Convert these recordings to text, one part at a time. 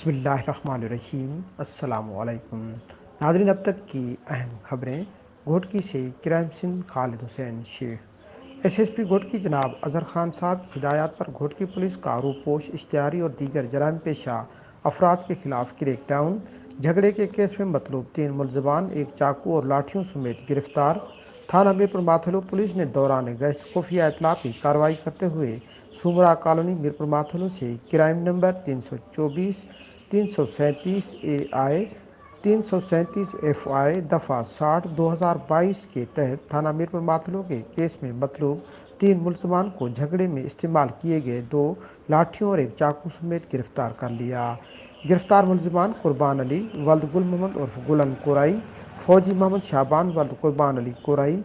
بسم اللہ الرحمن الرحیم۔ السلام علیکم ناظرین، اب تک کی اہم خبریں۔ گھوٹکی سے کرائم سین خالد حسین شیخ۔ ایس پی گھوٹکی جناب اظہر خان صاحب کی ہدایات پر گھوٹکی پولیس کا روپوش، اشتہاری اور دیگر جرائم پیشہ افراد کے خلاف کریک ڈاؤن۔ جھگڑے کے کیس میں مطلوب 3 ملزمان، 1 چاقو اور لاٹھیوں سمیت گرفتار۔ تھانہ میرپور ماتھلو پولیس نے دوران گشت خفیہ اطلاع کی کارروائی کرتے ہوئے سومرا کالونی میرپور ماتھلو سے کرائم نمبر 324، 337 AI، 337 FI دفعہ 60/2022 کے تحت تھانہ میرپور ماتھلو کے کیس میں مطلوب 3 ملزمان کو جھگڑے میں استعمال کیے گئے 2 لاٹھیوں اور 1 چاقو سمیت گرفتار کر لیا۔ گرفتار ملزمان قربان علی ولد گل محمد عرف گلن کورائی، فوجی محمد شعبان ولد قربان علی کورائی،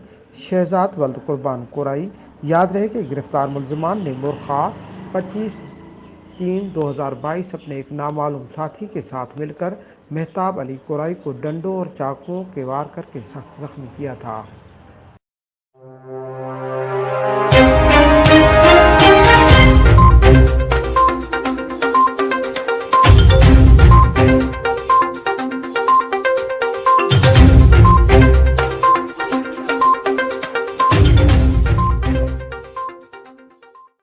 شہزاد ولد قربان کورائی۔ یاد رہے کہ گرفتار ملزمان نے مورخہ 25/3/2022 اپنے ایک نامعلوم ساتھی کے ساتھ مل کر مہتاب علی کورائی کو ڈنڈوں اور چاقوؤں کے وار کر کے سخت زخمی کیا تھا۔